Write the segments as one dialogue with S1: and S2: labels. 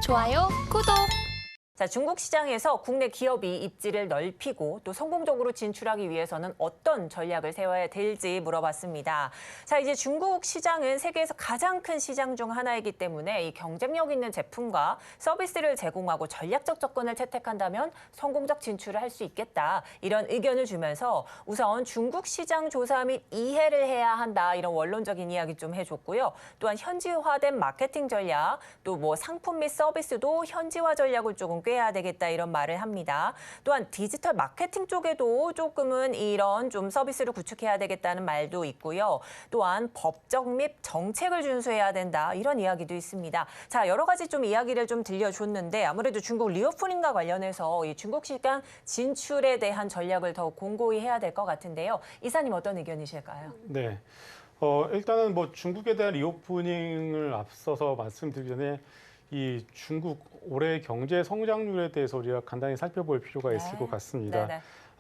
S1: 좋아요, 구독!
S2: 자, 중국 시장에서 국내 기업이 입지를 넓히고 또 성공적으로 진출하기 위해서는 어떤 전략을 세워야 될지 물어봤습니다. 자, 이제 중국 시장은 세계에서 가장 큰 시장 중 하나이기 때문에 이 경쟁력 있는 제품과 서비스를 제공하고 전략적 접근을 채택한다면 성공적 진출을 할 수 있겠다. 이런 의견을 주면서 우선 중국 시장 조사 및 이해를 해야 한다. 이런 원론적인 이야기 좀 해줬고요. 또한 현지화된 마케팅 전략, 또 뭐 상품 및 서비스도 현지화 전략을 조금 꾀해야 되겠다 이런 말을 합니다. 또한 디지털 마케팅 쪽에도 조금은 이런 좀 서비스를 구축해야 되겠다는 말도 있고요. 또한 법적 및 정책을 준수해야 된다 이런 이야기도 있습니다. 자, 여러 가지 좀 이야기를 좀 들려줬는데 아무래도 중국 리오프닝과 관련해서 이 중국 시장 진출에 대한 전략을 더욱 공고히 해야 될 것 같은데요. 이사님 어떤 의견이실까요?
S3: 네. 일단은 뭐 중국에 대한 리오프닝을 앞서서 말씀드리기 전에 이 중국 올해 경제 성장률에 대해서 우리가 간단히 살펴볼 필요가 있을 것 같습니다.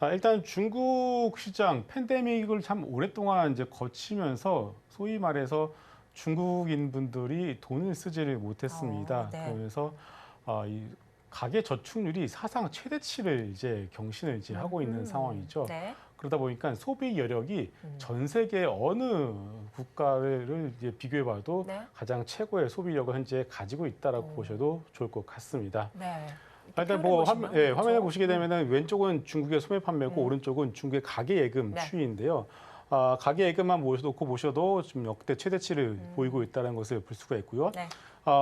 S2: 네네.
S3: 일단 중국 시장 팬데믹을 참 오랫동안 이제 거치면서 소위 말해서 중국인 분들이 돈을 쓰지를 못했습니다.
S2: 네.
S3: 그러면서 이 가계 저축률이 사상 최대치를 이제 경신을 이제 하고 있는 상황이죠.
S2: 네.
S3: 그러다 보니까 소비 여력이 전 세계 어느 국가를 이제 비교해봐도
S2: 네.
S3: 가장 최고의 소비력을 현재 가지고 있다라고 보셔도 좋을 것 같습니다.
S2: 네.
S3: 일단 뭐 화면에
S2: 그렇죠.
S3: 보시게 되면은 왼쪽은 중국의 소매 판매고 오른쪽은 중국의 가계 예금
S2: 네.
S3: 추이인데요. 가계 예금만 놓고 보셔도 지금 역대 최대치를 보이고 있다는 것을 볼 수가 있고요.
S2: 네.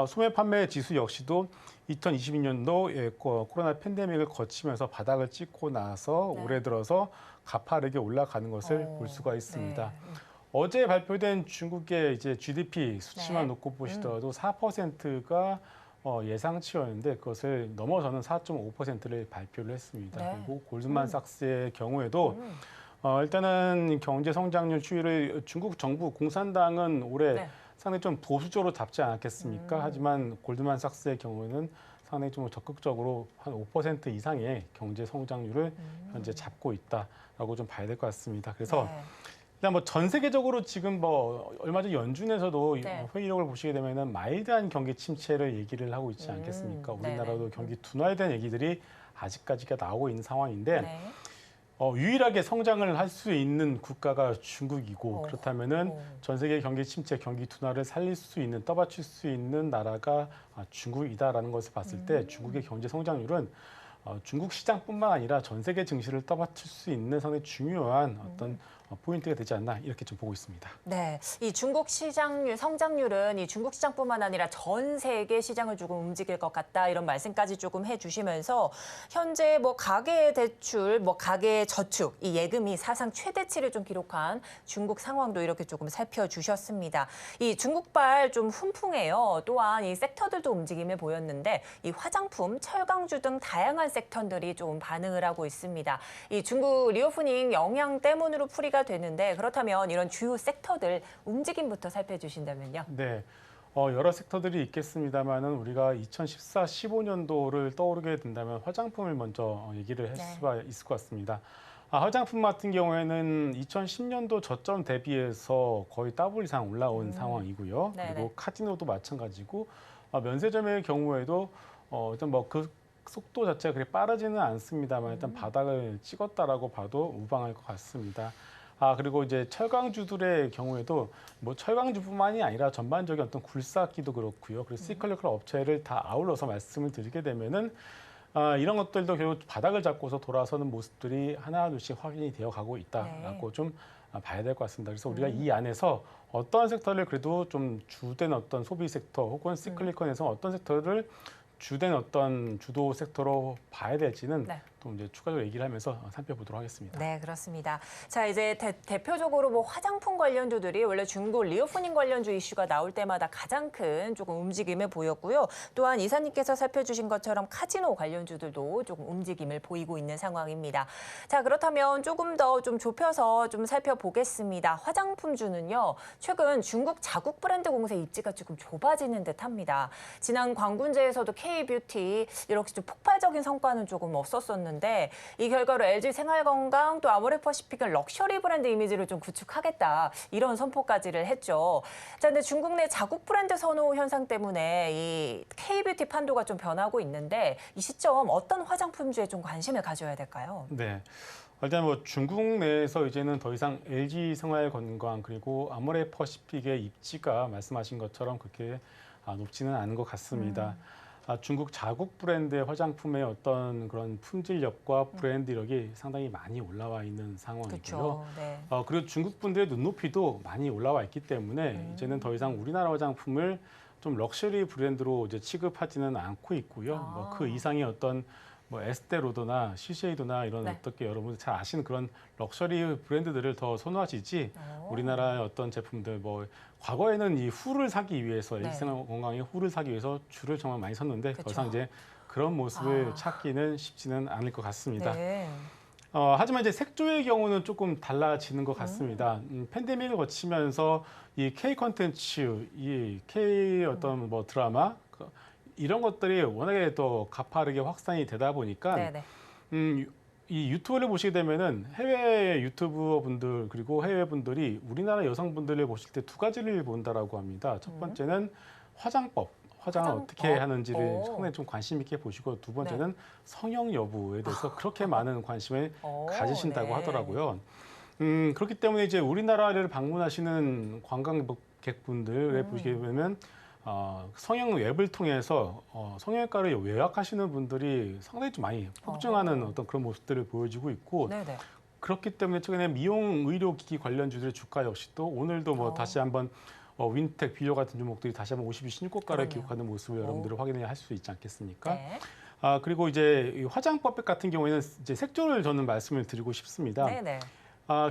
S3: 소매 판매 지수 역시도 2022년도 코로나 팬데믹을 거치면서 바닥을 찍고 나서
S2: 네.
S3: 올해 들어서 가파르게 올라가는 것을 볼 수가 있습니다.
S2: 네.
S3: 어제 발표된 중국의 이제 GDP 수치만
S2: 네.
S3: 놓고 보시더라도 4%가 예상치였는데 그것을 넘어서는 4.5%를 발표를 했습니다.
S2: 네.
S3: 그리고 골드만삭스의 경우에도 일단은 경제 성장률 추이를 중국 정부 공산당은 올해
S2: 네.
S3: 상당히 좀 보수적으로 잡지 않았겠습니까? 하지만 골드만삭스의 경우에는 상당히 좀 적극적으로 한 5% 이상의 경제 성장률을 현재 잡고 있다라고 좀 봐야 될 것 같습니다. 그래서
S2: 네.
S3: 일단 뭐 전 세계적으로 지금 뭐 얼마 전 연준에서도
S2: 네.
S3: 회의록을 보시게 되면은 마이드한 경기 침체를 얘기를 하고 있지 않겠습니까?
S2: 네네.
S3: 우리나라도 경기 둔화에 대한 얘기들이 아직까지가 나오고 있는 상황인데
S2: 네.
S3: 유일하게 성장을 할 수 있는 국가가 중국이고 그렇다면은
S2: 오.
S3: 전 세계 경기 침체, 경기 둔화를 살릴 수 있는, 떠받칠 수 있는 나라가 중국이다라는 것을 봤을 때 중국의 경제 성장률은 중국 시장뿐만 아니라 전 세계 증시를 떠받칠 수 있는 상당히 중요한 어떤 포인트가 되지 않나 이렇게 좀 보고 있습니다.
S2: 네, 이 중국 시장률 성장률은 이 중국 시장뿐만 아니라 전 세계 시장을 조금 움직일 것 같다 이런 말씀까지 조금 해주시면서 현재 뭐 가계 대출, 뭐 가계 저축, 이 예금이 사상 최대치를 좀 기록한 중국 상황도 이렇게 조금 살펴주셨습니다. 이 중국발 좀 훈풍해요. 또한 이 섹터들도 움직임을 보였는데 이 화장품, 철강주 등 다양한 섹터들이 조금 반응을 하고 있습니다. 이 중국 리오프닝 영향 때문으로 풀이가 되는데 그렇다면 이런 주요 섹터들 움직임부터 살펴주신다면요.
S3: 네, 여러 섹터들이 있겠습니다만은 우리가 2014, 15년도를 떠오르게 된다면 화장품을 먼저 얘기를 할 수가 있을 것 같습니다. 화장품 같은 경우에는 2010년도 저점 대비해서 거의 더블 이상 올라온 상황이고요.
S2: 네네.
S3: 그리고 카지노도 마찬가지고 면세점의 경우에도 일단 뭐 그 속도 자체가 그렇게 빠르지는 않습니다만 일단 바닥을 찍었다라고 봐도 무방할 것 같습니다. 그리고 이제 철강주들의 경우에도 뭐 철강주뿐만이 아니라 전반적인 어떤 굴삭기도 그렇고요. 그리고 시클리컬 업체를 다 아울러서 말씀을 드리게 되면은 이런 것들도 결국 바닥을 잡고서 돌아서는 모습들이 하나둘씩 확인이 되어 가고 있다라고 좀 봐야 될 것 같습니다. 그래서 우리가 이 안에서 어떤 섹터를 그래도 좀 주된 어떤 소비 섹터 혹은 시클리컬에서 어떤 섹터를 주된 어떤 주도 섹터로 봐야 될지는 또 이제 추가적으로 얘기를 하면서 살펴보도록 하겠습니다.
S2: 네, 그렇습니다. 자, 이제 대표적으로 뭐 화장품 관련주들이 원래 중국 리오프닝 관련주 이슈가 나올 때마다 가장 큰 조금 움직임을 보였고요. 또한 이사님께서 살펴주신 것처럼 카지노 관련주들도 조금 움직임을 보이고 있는 상황입니다. 자, 그렇다면 조금 더 좀 좁혀서 좀 살펴보겠습니다. 화장품주는요, 최근 중국 자국 브랜드 공세 입지가 조금 좁아지는 듯합니다. 지난 광군제에서도 K-뷰티 이렇게 좀 폭발적인 성과는 조금 없었었는데 주셨는데 이 결과로 LG 생활건강 또 아모레퍼시픽은 럭셔리 브랜드 이미지를 좀 구축하겠다 이런 선포까지를 했죠. 자, 근데 중국 내 자국 브랜드 선호 현상 때문에 이 K뷰티 판도가 좀 변하고 있는데 이 시점 어떤 화장품주에 좀 관심을 가져야 될까요?
S3: 네. 일단 뭐 중국 내에서 이제는 더 이상 LG 생활건강 그리고 아모레퍼시픽의 입지가 말씀하신 것처럼 그렇게 높지는 않은 것 같습니다. 중국 자국 브랜드의 화장품의 어떤 그런 품질력과 브랜드력이 상당히 많이 올라와 있는 상황이고요.
S2: 그렇죠. 네.
S3: 그리고 중국 분들의 눈높이도 많이 올라와 있기 때문에 이제는 더 이상 우리나라 화장품을 좀 럭셔리 브랜드로 이제 취급하지는 않고 있고요. 뭐 그 이상의 어떤 뭐 에스테로더나 시쉐이도나 이런
S2: 네.
S3: 어떻게 여러분들 잘 아시는 그런 럭셔리 브랜드들을 더 선호하시지 우리나라의 어떤 제품들 뭐 과거에는 이 후를 사기 위해서
S2: 네.
S3: 일생 건강의 후를 사기 위해서 줄을 정말 많이 섰는데 더
S2: 그쵸.
S3: 이상 이제 그런 모습을 찾기는 쉽지는 않을 것 같습니다.
S2: 네.
S3: 하지만 이제 색조의 경우는 조금 달라지는 것 같습니다. 팬데믹을 거치면서 이 K 콘텐츠, 이 K 어떤 뭐 드라마 이런 것들이 워낙에 또 가파르게 확산이 되다 보니까
S2: 네네.
S3: 이 유튜브를 보시게 되면은 해외 유튜버 분들 그리고 해외 분들이 우리나라 여성분들을 보실 때 두 가지를 본다라고 합니다. 첫 번째는 화장법을 어떻게 하는지를
S2: 오.
S3: 상당히 좀 관심 있게 보시고 두 번째는 성형 여부에 대해서 그렇게 많은 관심을 가지신다고
S2: 네.
S3: 하더라고요. 그렇기 때문에 이제 우리나라를 방문하시는 관광객분들을 보시게 되면 성형 웹을 통해서 성형외과를 예약하시는 분들이 상당히 좀 많이 폭증하는 어떤 그런 모습들을 보여주고 있고
S2: 네네.
S3: 그렇기 때문에 최근에 미용 의료기기 관련주들의 주가 역시 또 오늘도 뭐 다시 한번 윈텍, 비료 같은 종목들이 다시 한번 52 신고가를
S2: 그러네요.
S3: 기록하는 모습을 여러분들이 확인할 수 있지 않겠습니까?
S2: 네.
S3: 그리고 이제 이 화장법 같은 경우에는 이제 색조를 저는 말씀을 드리고 싶습니다.
S2: 네네.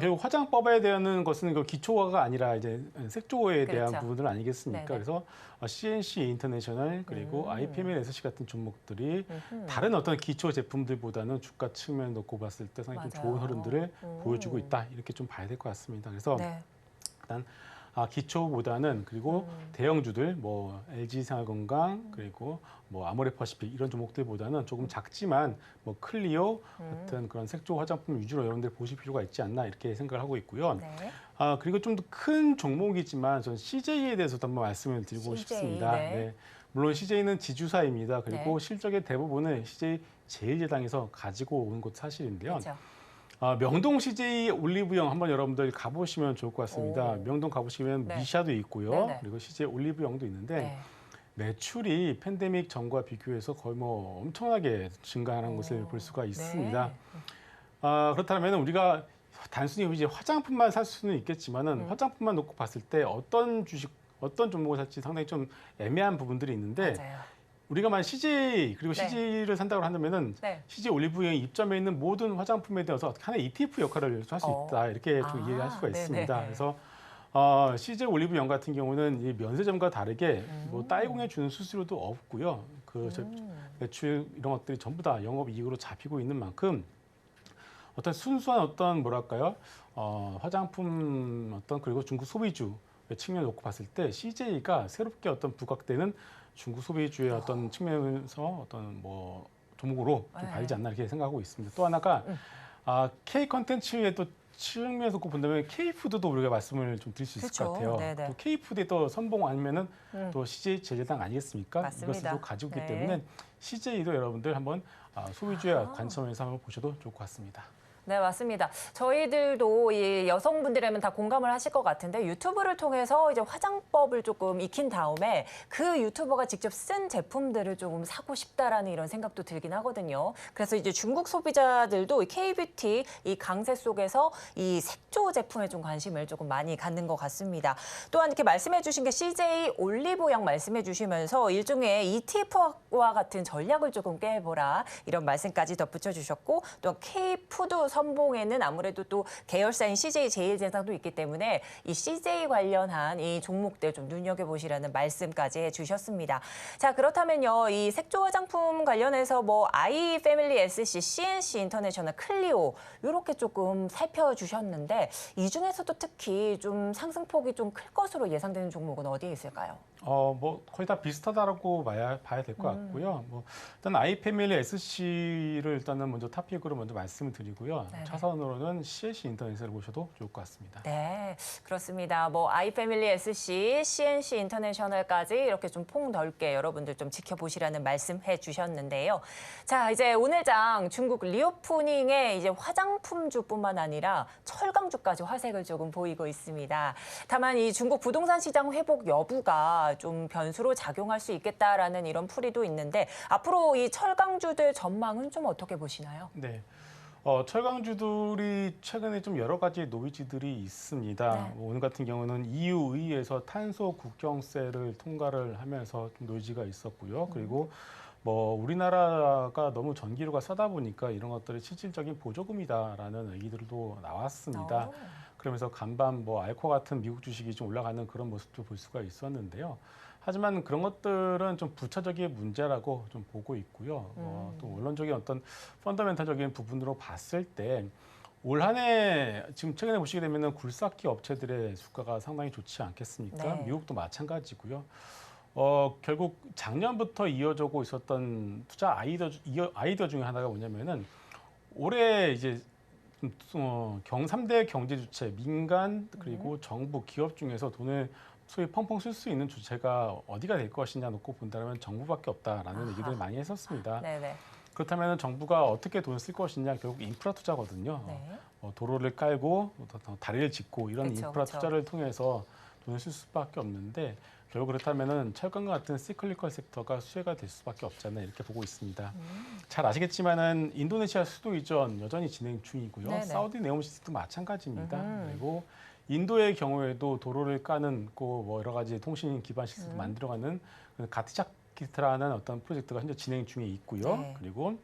S3: 결국 화장법에 대한 것은 그 기초가 아니라 이제 색조에 대한
S2: 그렇죠.
S3: 부분들 아니겠습니까?
S2: 네네.
S3: 그래서 CNC 인터내셔널 그리고 IPM SC 같은 종목들이
S2: 음흠.
S3: 다른 어떤 기초 제품들보다는 주가 측면을 놓고 봤을 때 상당히 좀 좋은
S2: 맞아요.
S3: 흐름들을 보여주고 있다 이렇게 좀 봐야 될 것 같습니다. 그래서
S2: 네.
S3: 일단 기초보다는 그리고 대형주들 뭐 LG 생활건강 그리고 뭐 아모레퍼시픽 이런 종목들보다는 조금 작지만 뭐 클리오 같은 그런 색조 화장품 위주로 여러분들 보실 필요가 있지 않나 이렇게 생각을 하고 있고요.
S2: 네.
S3: 그리고 좀 더 큰 종목이지만 전 CJ에 대해서도 한번 말씀을 드리고
S2: CJ,
S3: 싶습니다.
S2: 네.
S3: 물론 CJ는 지주사입니다. 그리고
S2: 네.
S3: 실적의 대부분은 CJ 제1제당에서 가지고 온 것 사실인데요.
S2: 그렇죠.
S3: 명동 CJ 올리브영 한번 여러분들 가보시면 좋을 것 같습니다. 명동 가보시면
S2: 네.
S3: 미샤도 있고요.
S2: 네네.
S3: 그리고 CJ 올리브영도 있는데
S2: 네.
S3: 매출이 팬데믹 전과 비교해서 거의 뭐 엄청나게 증가하는 것을 볼 수가 있습니다.
S2: 네.
S3: 그렇다면 우리가 단순히 이제 화장품만 살 수는 있겠지만은 화장품만 놓고 봤을 때 어떤 주식, 어떤 종목을 살지 상당히 좀 애매한 부분들이 있는데
S2: 맞아요.
S3: 우리가 만약 CJ 그리고
S2: 네.
S3: CJ를 산다고 한다면은
S2: 네.
S3: CJ 올리브영의 입점에 있는 모든 화장품에 대해서 하나의 ETF 역할을 할 수 있다 이렇게 좀 이해할 수가
S2: 네네.
S3: 있습니다. 그래서 CJ 올리브영 같은 경우는 이 면세점과 다르게 뭐 따이공해 주는 수수료도 없고요. 매출 이런 것들이 전부 다 영업이익으로 잡히고 있는 만큼 어떤 순수한 어떤 뭐랄까요 화장품 어떤 그리고 중국 소비주 측면을 놓고 봤을 때 CJ가 새롭게 어떤 부각되는 중국 소비주의 어떤 측면에서 어떤 뭐 종목으로 좀 봐야지 않나 이렇게 생각하고 있습니다. 또 하나가 K 컨텐츠의 또 측면에서 본다면 K푸드도 우리가 말씀을 좀 드릴 수 있을
S2: 그렇죠.
S3: 것 같아요.
S2: 네네.
S3: 또 K푸드의 또 선봉 아니면은 또 CJ 제일당 아니겠습니까?
S2: 맞습니다.
S3: 이것을 또 가지고 있기
S2: 네.
S3: 때문에 CJ도 여러분들 한번 소비주의 관점에서 한번 보셔도 좋을 것 같습니다.
S2: 네, 맞습니다. 저희들도 이 여성분들이라면 다 공감을 하실 것 같은데 유튜브를 통해서 이제 화장법을 조금 익힌 다음에 그 유튜버가 직접 쓴 제품들을 조금 사고 싶다라는 이런 생각도 들긴 하거든요. 그래서 이제 중국 소비자들도 이 K뷰티 이 강세 속에서 이 색조 제품에 좀 관심을 조금 많이 갖는 것 같습니다. 또한 이렇게 말씀해 주신 게 CJ 올리브영 말씀해 주시면서 일종의 ETF와 같은 전략을 조금 깨보라 이런 말씀까지 덧붙여 주셨고 또 K푸드 선봉에는 아무래도 또 계열사인 CJ 제일제당도 있기 때문에 이 CJ 관련한 이 종목들 좀 눈여겨보시라는 말씀까지 해주셨습니다. 자, 그렇다면요. 이 색조 화장품 관련해서 뭐 아이 패밀리 SC, CNC 인터내셔널, 클리오 이렇게 조금 살펴주셨는데 이 중에서도 특히 좀 상승폭이 좀 클 것으로 예상되는 종목은 어디에 있을까요?
S3: 뭐 거의 다 비슷하다라고 봐야 될 것 같고요. 뭐 일단 아이패밀리 SC를 일단은 먼저 탑픽으로 먼저 말씀을 드리고요.
S2: 네네.
S3: 차선으로는 CNC 인터넷을 보셔도 좋을 것 같습니다.
S2: 네, 그렇습니다. 뭐 아이패밀리 SC, CNC 인터내셔널까지 이렇게 좀 폭넓게 여러분들 좀 지켜보시라는 말씀해 주셨는데요. 자, 이제 오늘 장 중국 리오프닝의 이제 화장품주뿐만 아니라 철강주까지 화색을 조금 보이고 있습니다. 다만 이 중국 부동산 시장 회복 여부가 좀 변수로 작용할 수 있겠다라는 이런 풀이도 있는데 앞으로 이 철강주들 전망은 좀 어떻게 보시나요?
S3: 네. 철강주들이 최근에 좀 여러 가지 노이즈들이 있습니다.
S2: 네.
S3: 오늘 같은 경우는 EU 의회에서 탄소 국경세를 통과를 하면서 좀 노이즈가 있었고요. 그리고 뭐 우리나라가 너무 전기료가 싸다 보니까 이런 것들이 실질적인 보조금이다라는 얘기들도 나왔습니다. 그러면서 간밤 뭐 알코 같은 미국 주식이 좀 올라가는 그런 모습도 볼 수가 있었는데요. 하지만 그런 것들은 좀 부차적인 문제라고 좀 보고 있고요. 또 원론적인 어떤 펀더멘탈적인 부분으로 봤을 때 올 한 해 지금 최근에 보시게 되면은 굴삭기 업체들의 주가가 상당히 좋지 않겠습니까?
S2: 네.
S3: 미국도 마찬가지고요. 결국 작년부터 이어지고 있었던 투자 아이디어 중에 하나가 뭐냐면은 올해 이제 경3대 경제 주체, 민간 그리고 정부, 기업 중에서 돈을 소위 펑펑 쓸 수 있는 주체가 어디가 될 것이냐 놓고 본다면 정부밖에 없다라는 얘기들을 많이 했었습니다.
S2: 네네.
S3: 그렇다면 정부가 어떻게 돈을 쓸 것이냐 결국 인프라 투자거든요.
S2: 네.
S3: 도로를 깔고 다리를 짓고 이런
S2: 그쵸,
S3: 인프라
S2: 그쵸.
S3: 투자를 통해서 돈을 쓸 수밖에 없는데 결국 그렇다면은 철강과 같은 시클리컬 섹터가 수혜가 될 수밖에 없지 않나 이렇게 보고 있습니다. 잘 아시겠지만은 인도네시아 수도 이전 여전히 진행 중이고요.
S2: 네네.
S3: 사우디 네옴시티도 마찬가지입니다. 그리고 인도의 경우에도 도로를 까는 뭐 여러 가지 통신 기반 시스템 만들어가는 가티자키트라는 어떤 프로젝트가 현재 진행 중에 있고요.
S2: 네.
S3: 그리고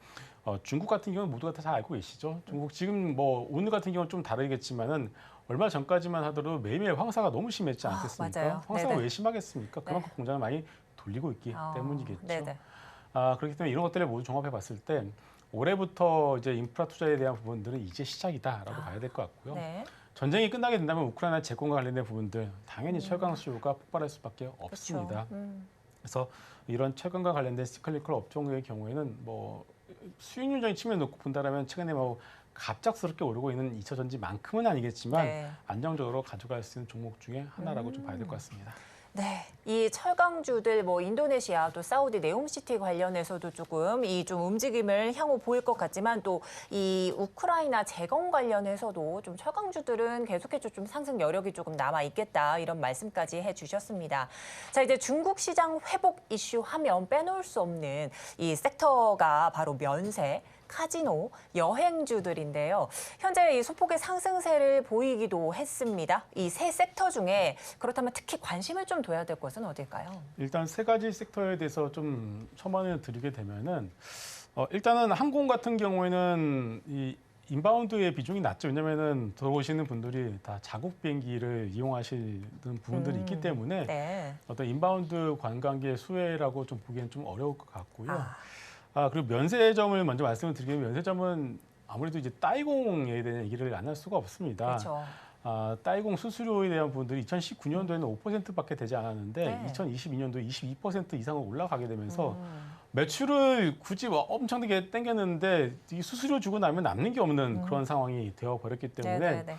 S3: 중국 같은 경우는 모두가 다 잘 알고 계시죠. 중국 지금 뭐 오늘 같은 경우는 좀 다르겠지만은 얼마 전까지만 하더라도 매일매일 황사가 너무 심했지 않겠습니까?
S2: 맞아요.
S3: 황사가
S2: 네네.
S3: 왜 심하겠습니까? 그만큼 공장을 많이 돌리고 있기 때문이겠죠.
S2: 네네.
S3: 그렇기 때문에 이런 것들을 모두 종합해 봤을 때 올해부터 이제 인프라 투자에 대한 부분들은 이제 시작이다라고 봐야 될 것 같고요.
S2: 네.
S3: 전쟁이 끝나게 된다면 우크라이나 재건과 관련된 부분들 당연히 철강 수요가 폭발할 수밖에 없습니다. 그래서 이런 철강과 관련된 시클리컬 업종의 경우에는 뭐 수익률적인 측면을 놓고 본다면 최근에 뭐 갑작스럽게 오르고 있는 2차 전지만큼은 아니겠지만
S2: 네.
S3: 안정적으로 가져갈 수 있는 종목 중에 하나라고 좀 봐야 될 것 같습니다.
S2: 네, 이 철강주들 뭐 인도네시아 또 사우디 네옴시티 관련해서도 조금 이 좀 움직임을 향후 보일 것 같지만 또 이 우크라이나 재건 관련해서도 좀 철강주들은 계속해서 좀 상승 여력이 조금 남아 있겠다 이런 말씀까지 해주셨습니다. 자, 이제 중국 시장 회복 이슈 하면 빼놓을 수 없는 이 섹터가 바로 면세. 카지노, 여행주들인데요. 현재 이 소폭의 상승세를 보이기도 했습니다. 이 세 섹터 중에 그렇다면 특히 관심을 좀 둬야 될 것은 어딜까요?
S3: 일단 세 가지 섹터에 대해서 좀 첨언을 드리게 되면은 일단은 항공 같은 경우에는 이 인바운드의 비중이 낮죠. 왜냐면은 들어오시는 분들이 다 자국 비행기를 이용하시는 부분들이 있기 때문에
S2: 네.
S3: 어떤 인바운드 관광객 수혜라고 좀 보기엔 좀 어려울 것 같고요.
S2: 아.
S3: 그리고 면세점을 먼저 말씀을 드리면 면세점은 아무래도 이제 따이공에 대한 얘기를 안 할 수가 없습니다.
S2: 그렇죠.
S3: 따이공 수수료에 대한 부분들이 2019년도에는 5%밖에 되지 않았는데
S2: 네.
S3: 2022년도에 22% 이상으로 올라가게 되면서 매출을 굳이 뭐 엄청나게 땡겼는데 이 수수료 주고 나면 남는 게 없는 그런 상황이 되어버렸기 때문에
S2: 네네네.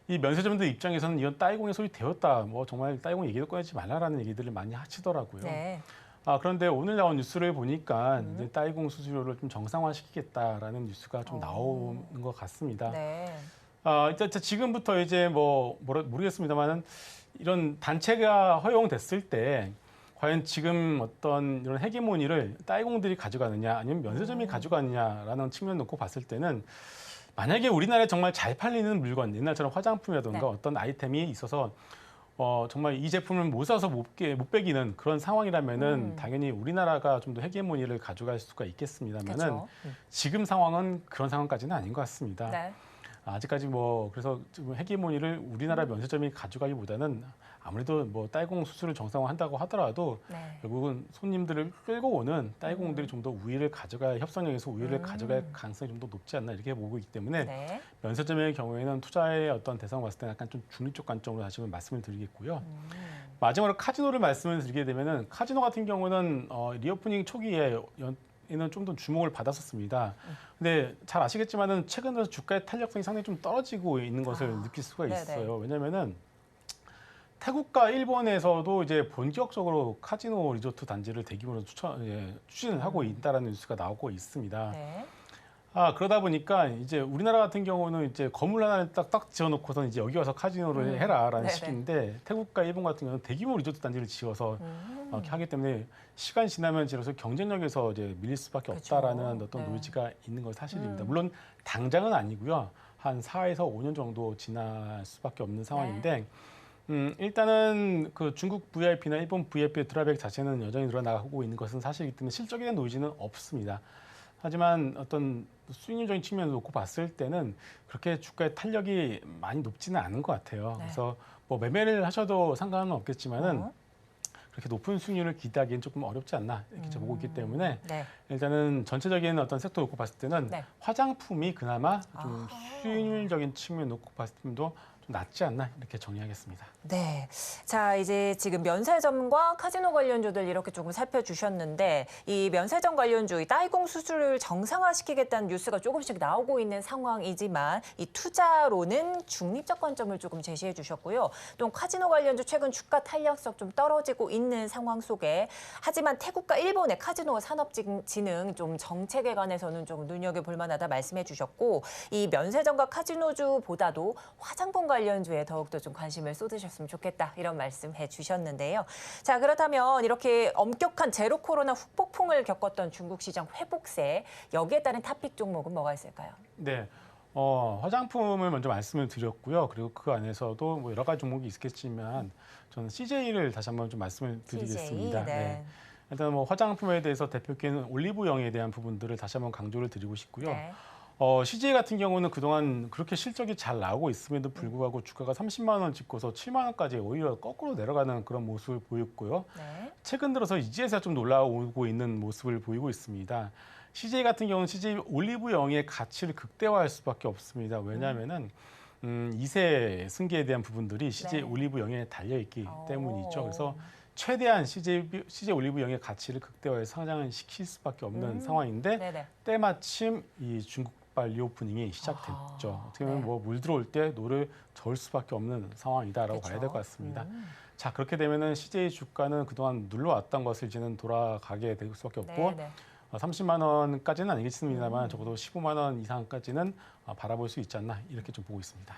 S3: 이 면세점들 입장에서는 이런 따이공의 소리 되었다. 뭐 정말 따이공 얘기도 꺼내지 말라라는 얘기들을 많이 하시더라고요.
S2: 네.
S3: 그런데 오늘 나온 뉴스를 보니까 이제 따이공 수수료를 좀 정상화시키겠다라는 뉴스가 좀 나오는 것 같습니다.
S2: 네.
S3: 일단 지금부터 이제 모르겠습니다만은 이런 단체가 허용됐을 때 과연 지금 어떤 이런 헤게모니를 따이공들이 가져가느냐 아니면 면세점이 가져가느냐라는 측면 놓고 봤을 때는 만약에 우리나라에 정말 잘 팔리는 물건, 옛날처럼 화장품이라든가
S2: 네.
S3: 어떤 아이템이 있어서 정말 이 제품을 못 사서 못 빼기는 그런 상황이라면은 당연히 우리나라가 좀 더 헤게모니를 가져갈 수가 있겠습니다만은
S2: 그렇죠.
S3: 지금 상황은 그런 상황까지는 아닌 것 같습니다.
S2: 네.
S3: 아직까지 뭐 그래서 지금 헤게모니를 우리나라 면세점이 가져가기보다는 아무래도 뭐 딸공 수수를 정상화한다고 하더라도
S2: 네.
S3: 결국은 손님들을 끌고 오는 딸공들이 좀 더 우위를 가져갈 협상력에서 우위를 가져갈 가능성이 좀 더 높지 않나 이렇게 보고 있기 때문에
S2: 네.
S3: 면세점의 경우에는 투자의 어떤 대상을 봤을 때는 약간 좀 중립적 관점으로 다시 한번 말씀을 드리겠고요. 마지막으로 카지노를 말씀을 드리게 되면은 카지노 같은 경우는 리오프닝 초기에 에는 좀 더 주목을 받았었습니다. 근데 잘 아시겠지만은 최근 들어서 주가의 탄력성이 상당히 좀 떨어지고 있는 것을 느낄 수가
S2: 네네.
S3: 있어요. 왜냐면은 태국과 일본에서도 이제 본격적으로 카지노 리조트 단지를 대규모로 추진을 하고 있다라는 뉴스가 나오고 있습니다.
S2: 네.
S3: 그러다 보니까 이제 우리나라 같은 경우는 이제 건물 하나를 딱 지어놓고서 이제 여기 와서 카지노를 해라라는
S2: 네네.
S3: 식인데 태국과 일본 같은 경우는 대규모 리조트 단지를 지어서 이렇게 하기 때문에 시간이 지나면 지나서 경쟁력에서 이제 밀릴 수밖에
S2: 그렇죠.
S3: 없다라는 어떤
S2: 네.
S3: 노지가 있는 건 사실입니다. 물론 당장은 아니고요. 한 4에서 5년 정도 지날 수밖에 없는 상황인데 일단은 그 중국 VIP나 일본 VIP의 드랍백 자체는 여전히 늘어나고 있는 것은 사실이기 때문에 실적에 대한 노이즈는 없습니다. 하지만 어떤 수익률적인 측면을 놓고 봤을 때는 그렇게 주가의 탄력이 많이 높지는 않은 것 같아요.
S2: 네.
S3: 그래서 뭐 매매를 하셔도 상관은 없겠지만은 그렇게 높은 수익률을 기대하기엔 조금 어렵지 않나 이렇게 보고 있기 때문에
S2: 네.
S3: 일단은 전체적인 어떤 섹터 놓고 봤을 때는
S2: 네.
S3: 화장품이 그나마 좀
S2: 아하.
S3: 수익률적인 측면 놓고 봤을 때도 좀 낫지 않나 이렇게 정리하겠습니다.
S2: 네. 자, 이제 지금 면세점과 카지노 관련주들 이렇게 조금 살펴주셨는데 이 면세점 관련주, 이 따이공 수수료를 정상화시키겠다는 뉴스가 조금씩 나오고 있는 상황이지만 이 투자로는 중립적 관점을 조금 제시해 주셨고요. 또 카지노 관련주 최근 주가 탄력성 좀 떨어지고 있는 상황 속에 하지만 태국과 일본의 카지노 산업진흥 좀 정책에 관해서는 좀 눈여겨볼 만하다 말씀해 주셨고 이 면세점과 카지노주보다도 화장품 관련주에 더욱더 좀 관심을 쏟으셨습니다. 면 좋겠다 이런 말씀해 주셨는데요. 자, 그렇다면 이렇게 엄격한 제로 코로나 후폭풍을 겪었던 중국 시장 회복세 여기에 따른 탑픽 종목은 뭐가 있을까요?
S3: 네. 화장품을 먼저 말씀을 드렸고요. 그리고 그 안에서도 뭐 여러 가지 종목이 있겠지만 저는 CJ를 다시 한번 좀 말씀을 드리겠습니다.
S2: CJ, 네.
S3: 일단 뭐 화장품에 대해서 대표적인 올리브영에 대한 부분들을 다시 한번 강조를 드리고 싶고요.
S2: 네.
S3: CJ 같은 경우는 그동안 그렇게 실적이 잘 나오고 있음에도 불구하고 주가가 30만 원 찍고서 7만 원까지 오히려 거꾸로 내려가는 그런 모습을 보였고요.
S2: 네.
S3: 최근 들어서 이제서야 좀 올라오고 있는 모습을 보이고 있습니다. CJ 같은 경우는 CJ 올리브영의 가치를 극대화할 수밖에 없습니다. 왜냐하면은 2세 승계에 대한 부분들이 CJ
S2: 네.
S3: 올리브영에 달려있기
S2: 오.
S3: 때문이죠. 그래서 최대한 CJ 올리브영의 가치를 극대화해서 상장을 시킬 수밖에 없는 상황인데
S2: 네네.
S3: 때마침 이 중국발 리오프닝이 시작됐죠.
S2: 아하.
S3: 어떻게 보면
S2: 네.
S3: 뭐 물 들어올 때 노를 저을 수밖에 없는 상황이다라고 봐야 될 것 같습니다. 자, 그렇게 되면은 CJ 주가는 그동안 눌러왔던 것을 이제는 돌아가게 될 수밖에 없고
S2: 네.
S3: 30만 원까지는 아니겠습니다만 적어도 15만 원 이상까지는 바라볼 수 있지 않나 이렇게 좀 보고 있습니다.